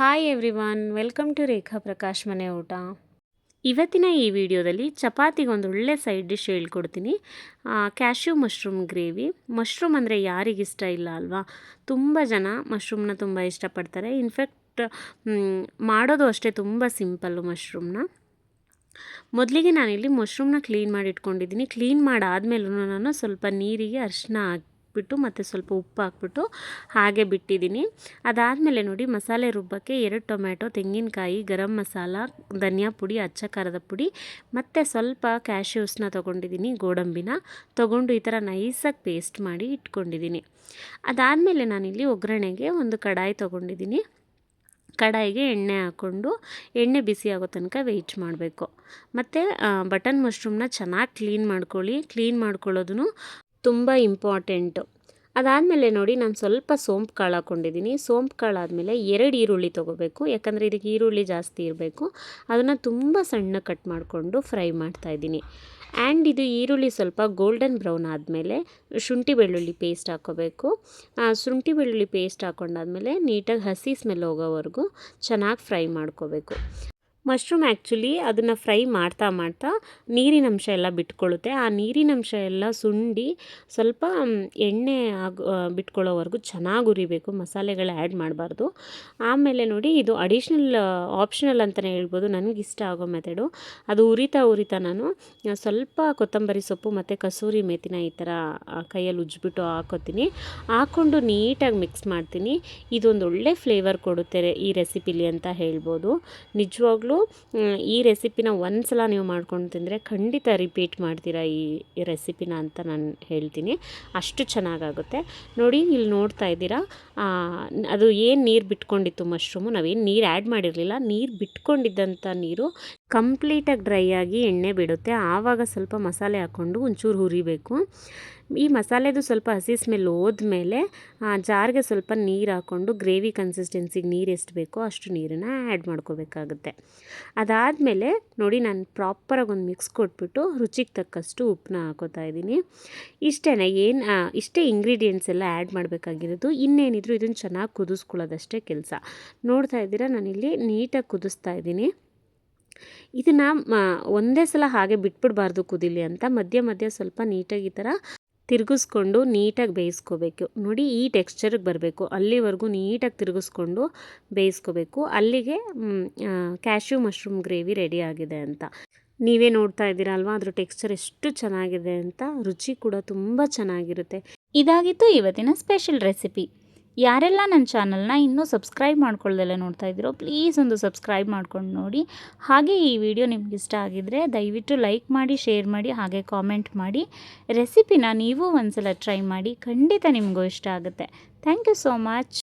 Hi everyone, welcome to ರೇಖಾ ಪ್ರಕಾಶ್ ಮನೆ ಊಟ. ಇವತ್ತಿನ ಈ ವಿಡಿಯೋದಲ್ಲಿ ಚಪಾತಿಗೆ ಒಂದು ಒಳ್ಳೆ ಸೈಡ್ ಡಿಶ್ ಹೇಳ್ಕೊಡ್ತೀನಿ. Cashew mushroom gravy. ಮಶ್ರೂಮ್ ಅಂದರೆ ಯಾರಿಗಿಷ್ಟ ಇಲ್ಲ ಅಲ್ವಾ? ತುಂಬ ಜನ ಮಶ್ರೂಮ್ನ ತುಂಬ ಇಷ್ಟಪಡ್ತಾರೆ. ಇನ್ಫ್ಯಾಕ್ಟ್ ಮಾಡೋದು ಅಷ್ಟೇ ತುಂಬ ಸಿಂಪಲ್ಲು ಮಶ್ರೂಮ್ನ. ಮೊದಲಿಗೆ ನಾನಿಲ್ಲಿ ಮಶ್ರೂಮ್ನ ಕ್ಲೀನ್ ಮಾಡಿ ಇಟ್ಕೊಂಡಿದ್ದೀನಿ. ಕ್ಲೀನ್ ಮಾಡಾದ್ಮೇಲೂ ನಾನು ಸ್ವಲ್ಪ ನೀರಿಗೆ ಅರಿಶಿನ ಹಾಕ್ಬಿಟ್ಟು ಮತ್ತು ಸ್ವಲ್ಪ ಉಪ್ಪು ಹಾಕ್ಬಿಟ್ಟು ಹಾಗೆ ಬಿಟ್ಟಿದ್ದೀನಿ. ಅದಾದಮೇಲೆ ನೋಡಿ, ಮಸಾಲೆ ರುಬ್ಬಕ್ಕೆ 2 ಟೊಮ್ಯಾಟೊ, ತೆಂಗಿನಕಾಯಿ, ಗರಂ ಮಸಾಲ, ಧನಿಯಾ ಪುಡಿ, ಅಚ್ಚ ಖಾರದ ಪುಡಿ ಮತ್ತು ಸ್ವಲ್ಪ ಕ್ಯಾಶ್ಯೂಸ್ನ ತೊಗೊಂಡಿದ್ದೀನಿ, ಗೋಡಂಬಿನ ತೊಗೊಂಡು ಈ ಥರ ನೈಸಾಗಿ ಪೇಸ್ಟ್ ಮಾಡಿ ಇಟ್ಕೊಂಡಿದ್ದೀನಿ. ಅದಾದಮೇಲೆ ನಾನಿಲ್ಲಿ ಒಗ್ಗರಣೆಗೆ ಒಂದು ಕಡಾಯಿ ತೊಗೊಂಡಿದ್ದೀನಿ. ಕಡಾಯಿಗೆ ಎಣ್ಣೆ ಹಾಕ್ಕೊಂಡು ಎಣ್ಣೆ ಬಿಸಿ ಆಗೋ ತನಕ ವೆಯ್ಟ್ ಮಾಡಬೇಕು. ಮತ್ತು ಬಟನ್ ಮಶ್ರೂಮ್ನ ಚೆನ್ನಾಗಿ ಕ್ಲೀನ್ ಮಾಡ್ಕೊಳ್ಳಿ. ಕ್ಲೀನ್ ಮಾಡ್ಕೊಳ್ಳೋದು ತುಂಬ ಇಂಪಾರ್ಟೆಂಟು. ಅದಾದಮೇಲೆ ನೋಡಿ, ನಾನು ಸ್ವಲ್ಪ ಸೋಂಪು ಕಾಳು ಹಾಕ್ಕೊಂಡಿದ್ದೀನಿ. ಸೋಂಪು ಕಾಳು ಆದಮೇಲೆ 2 ಈರುಳ್ಳಿ ತೊಗೋಬೇಕು, ಯಾಕಂದರೆ ಇದಕ್ಕೆ ಈರುಳ್ಳಿ ಜಾಸ್ತಿ ಇರಬೇಕು. ಅದನ್ನು ತುಂಬ ಸಣ್ಣ ಕಟ್ ಮಾಡಿಕೊಂಡು ಫ್ರೈ ಮಾಡ್ತಾಯಿದ್ದೀನಿ. ಆ್ಯಂಡ್ ಇದು ಈರುಳ್ಳಿ ಸ್ವಲ್ಪ ಗೋಲ್ಡನ್ ಬ್ರೌನ್ ಆದಮೇಲೆ ಶುಂಠಿ ಬೆಳ್ಳುಳ್ಳಿ ಪೇಸ್ಟ್ ಹಾಕ್ಕೋಬೇಕು. ಶುಂಠಿ ಬೆಳ್ಳುಳ್ಳಿ ಪೇಸ್ಟ್ ಹಾಕ್ಕೊಂಡಾದ್ಮೇಲೆ ನೀಟಾಗಿ ಹಸಿ ಸ್ಮೆಲ್ ಹೋಗೋವರೆಗೂ ಚೆನ್ನಾಗಿ ಫ್ರೈ ಮಾಡ್ಕೋಬೇಕು. ಮಶ್ರೂಮ್ ಆ್ಯಕ್ಚುಲಿ ಅದನ್ನು ಫ್ರೈ ಮಾಡ್ತಾ ನೀರಿನ ಅಂಶ ಎಲ್ಲ ಬಿಟ್ಕೊಳ್ಳುತ್ತೆ. ಆ ನೀರಿನ ಅಂಶ ಎಲ್ಲ ಸುಂಡಿ ಸ್ವಲ್ಪ ಎಣ್ಣೆ ಬಿಟ್ಕೊಳ್ಳೋವರೆಗೂ ಚೆನ್ನಾಗಿ ಉರಿಬೇಕು. ಮಸಾಲೆಗಳು ಆ್ಯಡ್ ಮಾಡಬಾರ್ದು. ಆಮೇಲೆ ನೋಡಿ, ಇದು ಆಪ್ಷನಲ್ ಅಂತಲೇ ಹೇಳ್ಬೋದು. ನನಗಿಷ್ಟ ಆಗೋ ಮೆಥಡು. ಅದು ಉರಿತಾ ನಾನು ಸ್ವಲ್ಪ ಕೊತ್ತಂಬರಿ ಸೊಪ್ಪು ಮತ್ತು ಕಸೂರಿ ಮೇಥಿನ ಈ ಥರ ಕೈಯಲ್ಲಿ ಉಜ್ಜಿಬಿಟ್ಟು ಹಾಕೋತೀನಿ. ಹಾಕ್ಕೊಂಡು ನೀಟಾಗಿ ಮಿಕ್ಸ್ ಮಾಡ್ತೀನಿ. ಇದೊಂದು ಒಳ್ಳೆ ಫ್ಲೇವರ್ ಕೊಡುತ್ತೆ ಈ ರೆಸಿಪಿಲಿ ಅಂತ ಹೇಳ್ಬೋದು. ನಿಜವಾಗ್ಲೂ ಈ ರೆಸಿಪಿನ ಒಂದು ಸಲ ನೀವು ಮಾಡ್ಕೊಂಡು ತಿಂದರೆ ಖಂಡಿತ ರಿಪೀಟ್ ಮಾಡ್ತೀರಾ ಈ ರೆಸಿಪಿನ ಅಂತ ನಾನು ಹೇಳ್ತೀನಿ. ಅಷ್ಟು ಚೆನ್ನಾಗಾಗುತ್ತೆ. ನೋಡಿ, ಇಲ್ಲಿ ನೋಡ್ತಾ ಇದ್ದೀರಾ, ಅದು ಏನು ನೀರು ಬಿಟ್ಕೊಂಡಿತ್ತು ಮಶ್ರೂಮು, ನಾವೇನು ನೀರು ಆ್ಯಡ್ ಮಾಡಿರಲಿಲ್ಲ. ನೀರು ಬಿಟ್ಕೊಂಡಿದ್ದಂಥ ನೀರು ಕಂಪ್ಲೀಟಾಗಿ ಡ್ರೈ ಆಗಿ ಎಣ್ಣೆ ಬಿಡುತ್ತೆ. ಆವಾಗ ಸ್ವಲ್ಪ ಮಸಾಲೆ ಹಾಕ್ಕೊಂಡು ಒಂಚೂರು ಹುರಿಬೇಕು. ಈ ಮಸಾಲೆದು ಸ್ವಲ್ಪ ಹಸಿ ಸ್ಮೆಲ್ ಹೋದ್ಮೇಲೆ ಜಾರ್ಗೆ ಸ್ವಲ್ಪ ನೀರು ಹಾಕ್ಕೊಂಡು ಗ್ರೇವಿ ಕನ್ಸಿಸ್ಟೆನ್ಸಿಗೆ ನೀರು ಎಷ್ಟು ಬೇಕೋ ಅಷ್ಟು ನೀರನ್ನು ಆ್ಯಡ್ ಮಾಡ್ಕೋಬೇಕಾಗುತ್ತೆ. ಅದಾದಮೇಲೆ ನೋಡಿ, ನಾನು ಪ್ರಾಪರಾಗಿ ಒಂದು ಮಿಕ್ಸ್ ಕೊಟ್ಬಿಟ್ಟು ರುಚಿಗೆ ತಕ್ಕಷ್ಟು ಉಪ್ಪನ್ನ ಹಾಕೋತಾ ಇದ್ದೀನಿ. ಇಷ್ಟೇ ಇಂಗ್ರೀಡಿಯೆಂಟ್ಸ್ ಎಲ್ಲ ಆ್ಯಡ್ ಮಾಡಬೇಕಾಗಿರೋದು. ಇನ್ನೇನಿದ್ರು ಇದನ್ನು ಚೆನ್ನಾಗಿ ಕುದಿಸ್ಕೊಳ್ಳೋದಷ್ಟೇ ಕೆಲಸ. ನೋಡ್ತಾ ಇದ್ದೀರಾ, ನಾನಿಲ್ಲಿ ನೀಟಾಗಿ ಕುದಿಸ್ತಾ ಇದ್ದೀನಿ. ಇದನ್ನು ಒಂದೇ ಸಲ ಹಾಗೆ ಬಿಟ್ಬಿಡಬಾರ್ದು ಕುದಿಲಿ ಅಂತ. ಮಧ್ಯ ಸ್ವಲ್ಪ ನೀಟಾಗಿ ಈ ಥರ ತಿರುಗಿಸ್ಕೊಂಡು ನೀಟಾಗಿ ಬೇಯಿಸ್ಕೋಬೇಕು. ನೋಡಿ, ಈ ಟೆಕ್ಸ್ಚರಿಗೆ ಬರಬೇಕು. ಅಲ್ಲಿವರೆಗೂ ನೀಟಾಗಿ ತಿರುಗಿಸ್ಕೊಂಡು ಬೇಯಿಸ್ಕೋಬೇಕು. ಅಲ್ಲಿಗೆ ಕ್ಯಾಶ್ಯೂ ಮಶ್ರೂಮ್ ಗ್ರೇವಿ ರೆಡಿ ಆಗಿದೆ ಅಂತ. ನೀವೇ ನೋಡ್ತಾ ಇದ್ದೀರಾ ಅಲ್ವಾ, ಅದ್ರ ಟೆಕ್ಸ್ಚರ್ ಎಷ್ಟು ಚೆನ್ನಾಗಿದೆ ಅಂತ. ರುಚಿ ಕೂಡ ತುಂಬ ಚೆನ್ನಾಗಿರುತ್ತೆ. ಇದಾಗಿತ್ತು ಇವತ್ತಿನ ಸ್ಪೆಷಲ್ ರೆಸಿಪಿ. ಯಾರೆಲ್ಲ ನನ್ನ ಚಾನಲ್ನ ಇನ್ನೂ ಸಬ್ಸ್ಕ್ರೈಬ್ ಮಾಡ್ಕೊಳ್ದೆಲ್ಲ ನೋಡ್ತಾ ಇದ್ದೀರೋ, ಪ್ಲೀಸ್ ಒಂದು ಸಬ್ಸ್ಕ್ರೈಬ್ ಮಾಡ್ಕೊಂಡು ನೋಡಿ. ಹಾಗೆ ಈ ವಿಡಿಯೋ ನಿಮ್ಗೆ ಇಷ್ಟ ಆಗಿದ್ದರೆ ದಯವಿಟ್ಟು ಲೈಕ್ ಮಾಡಿ, ಶೇರ್ ಮಾಡಿ, ಹಾಗೆ ಕಾಮೆಂಟ್ ಮಾಡಿ. ರೆಸಿಪಿನ ನೀವು ಒಂದ್ಸಲ ಟ್ರೈ ಮಾಡಿ, ಖಂಡಿತ ನಿಮಗೂ ಇಷ್ಟ ಆಗುತ್ತೆ. Thank you so much.